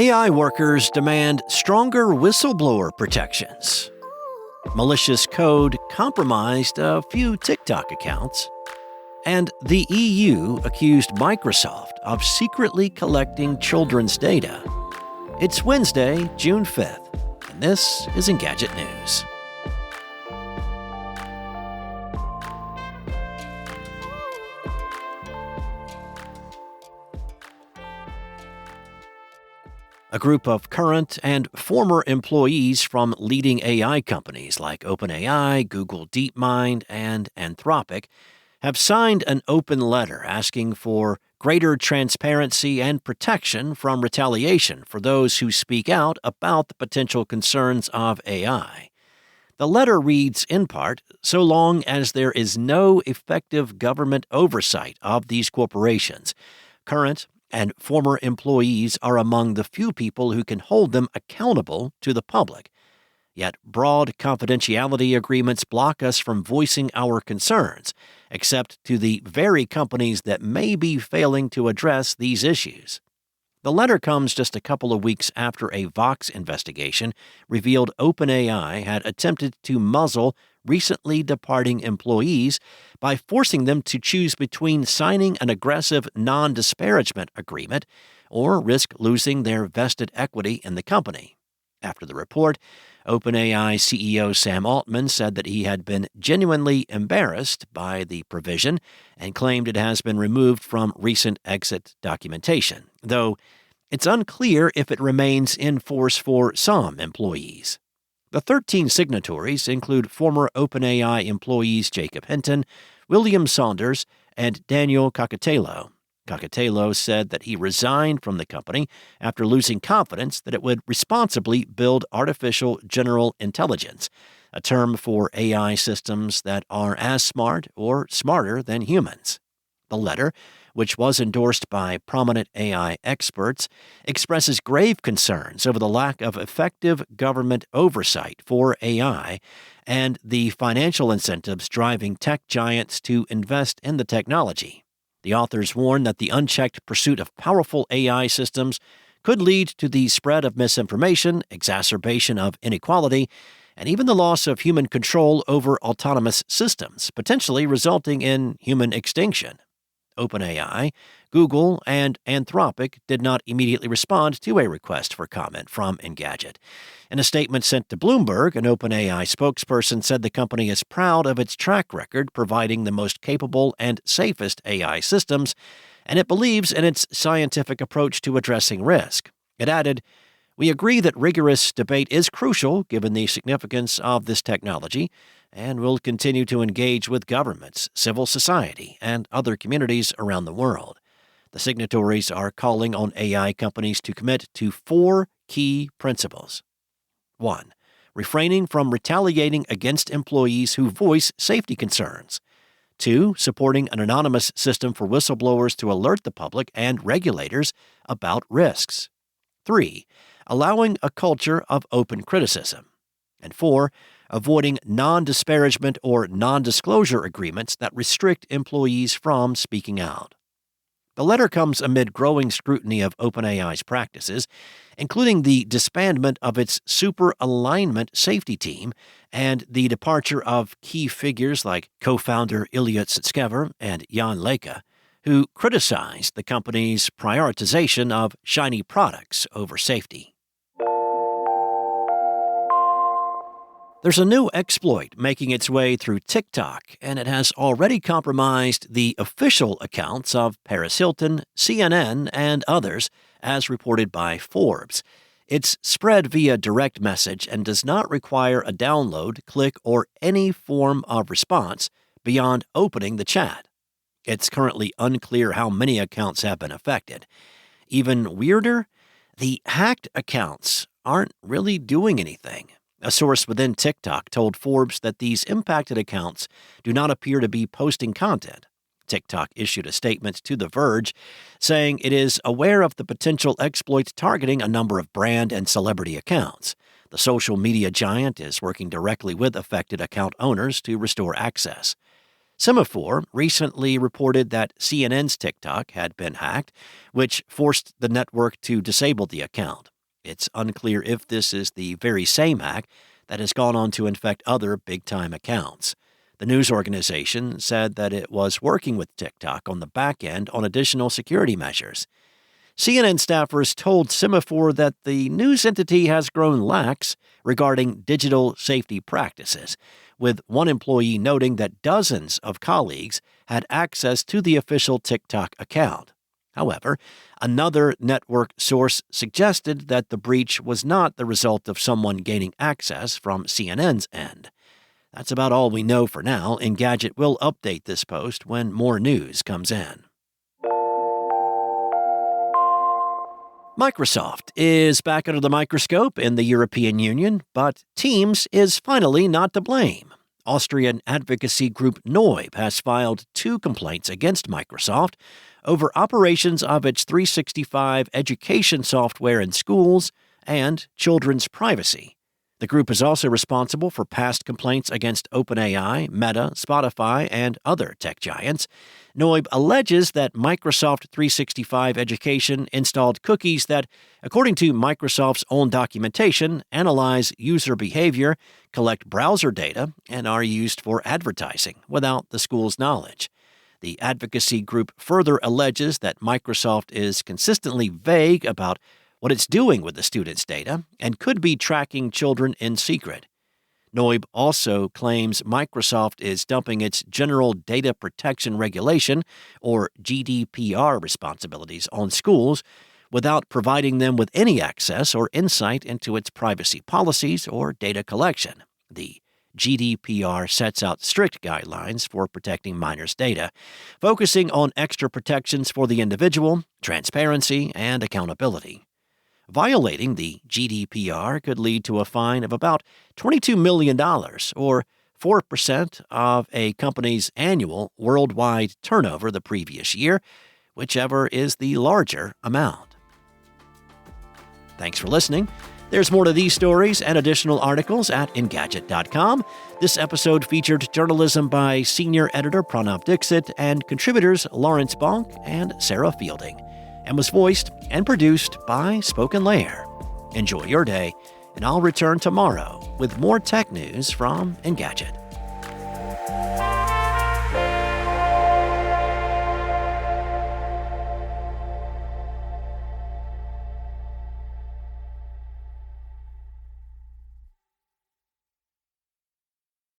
AI workers demand stronger whistleblower protections. Malicious code compromised a few TikTok accounts. And the EU accused Microsoft of secretly collecting children's data. It's Wednesday, June 5th, and this is Engadget News. A group of current and former employees from leading AI companies like OpenAI, Google DeepMind, and Anthropic have signed an open letter asking for greater transparency and protection from retaliation for those who speak out about the potential concerns of AI. The letter reads in part, so long as there is no effective government oversight of these corporations, current and former employees are among the few people who can hold them accountable to the public. Yet broad confidentiality agreements block us from voicing our concerns, except to the very companies that may be failing to address these issues. The letter comes just a couple of weeks after a Vox investigation revealed OpenAI had attempted to muzzle recently departing employees by forcing them to choose between signing an aggressive non-disparagement agreement or risk losing their vested equity in the company. After the report, OpenAI CEO Sam Altman said that he had been genuinely embarrassed by the provision and claimed it has been removed from recent exit documentation, though it's unclear if it remains in force for some employees. The 13 signatories include former OpenAI employees Jacob Hinton, William Saunders, and Daniel Cockatello. Cockatello said that he resigned from the company after losing confidence that it would responsibly build artificial general intelligence, a term for AI systems that are as smart or smarter than humans. The letter, which was endorsed by prominent AI experts, expresses grave concerns over the lack of effective government oversight for AI and the financial incentives driving tech giants to invest in the technology. The authors warn that the unchecked pursuit of powerful AI systems could lead to the spread of misinformation, exacerbation of inequality, and even the loss of human control over autonomous systems, potentially resulting in human extinction. OpenAI, Google, and Anthropic did not immediately respond to a request for comment from Engadget. In a statement sent to Bloomberg, an OpenAI spokesperson said the company is proud of its track record providing the most capable and safest AI systems, and it believes in its scientific approach to addressing risk. It added, "We agree that rigorous debate is crucial given the significance of this technology, and will continue to engage with governments, civil society, and other communities around the world." The signatories are calling on AI companies to commit to 4 key principles. 1. Refraining from retaliating against employees who voice safety concerns. 2. Supporting an anonymous system for whistleblowers to alert the public and regulators about risks. 3. Allowing a culture of open criticism. And 4. Avoiding non-disparagement or non-disclosure agreements that restrict employees from speaking out. The letter comes amid growing scrutiny of OpenAI's practices, including the disbandment of its super alignment safety team and the departure of key figures like co-founder Ilya Sutskever and Jan Leka, who criticized the company's prioritization of shiny products over safety. There's a new exploit making its way through TikTok, and it has already compromised the official accounts of Paris Hilton, CNN, and others, as reported by Forbes. It's spread via direct message and does not require a download, click, or any form of response beyond opening the chat. It's currently unclear how many accounts have been affected. Even weirder, the hacked accounts aren't really doing anything. A source within TikTok told Forbes that these impacted accounts do not appear to be posting content. TikTok issued a statement to The Verge saying it is aware of the potential exploit targeting a number of brand and celebrity accounts. The social media giant is working directly with affected account owners to restore access. Semaphore recently reported that CNN's TikTok had been hacked, which forced the network to disable the account. It's unclear if this is the very same hack that has gone on to infect other big-time accounts. The news organization said that it was working with TikTok on the back end on additional security measures. CNN staffers told Semaphore that the news entity has grown lax regarding digital safety practices, with one employee noting that dozens of colleagues had access to the official TikTok account. However, another network source suggested that the breach was not the result of someone gaining access from CNN's end. That's about all we know for now. Engadget will update this post when more news comes in. Microsoft is back under the microscope in the European Union, but Teams is finally not to blame. Austrian advocacy group Neub has filed 2 complaints against Microsoft over operations of its 365 education software in schools and children's privacy. The group is also responsible for past complaints against OpenAI, Meta, Spotify, and other tech giants. Neub alleges that Microsoft 365 Education installed cookies that, according to Microsoft's own documentation, analyze user behavior, collect browser data, and are used for advertising without the school's knowledge. The advocacy group further alleges that Microsoft is consistently vague about what it's doing with the students' data and could be tracking children in secret. Neub also claims Microsoft is dumping its General Data Protection Regulation, or GDPR, responsibilities on schools without providing them with any access or insight into its privacy policies or data collection. The GDPR sets out strict guidelines for protecting minors' data, focusing on extra protections for the individual, transparency, and accountability. Violating the GDPR could lead to a fine of about $22 million, or 4% of a company's annual worldwide turnover the previous year, whichever is the larger amount. Thanks for listening. There's more to these stories and additional articles at Engadget.com. This episode featured journalism by senior editor Pranav Dixit and contributors Lawrence Bonk and Sarah Fielding, and was voiced and produced by Spoken Layer. Enjoy your day, and I'll return tomorrow with more tech news from Engadget.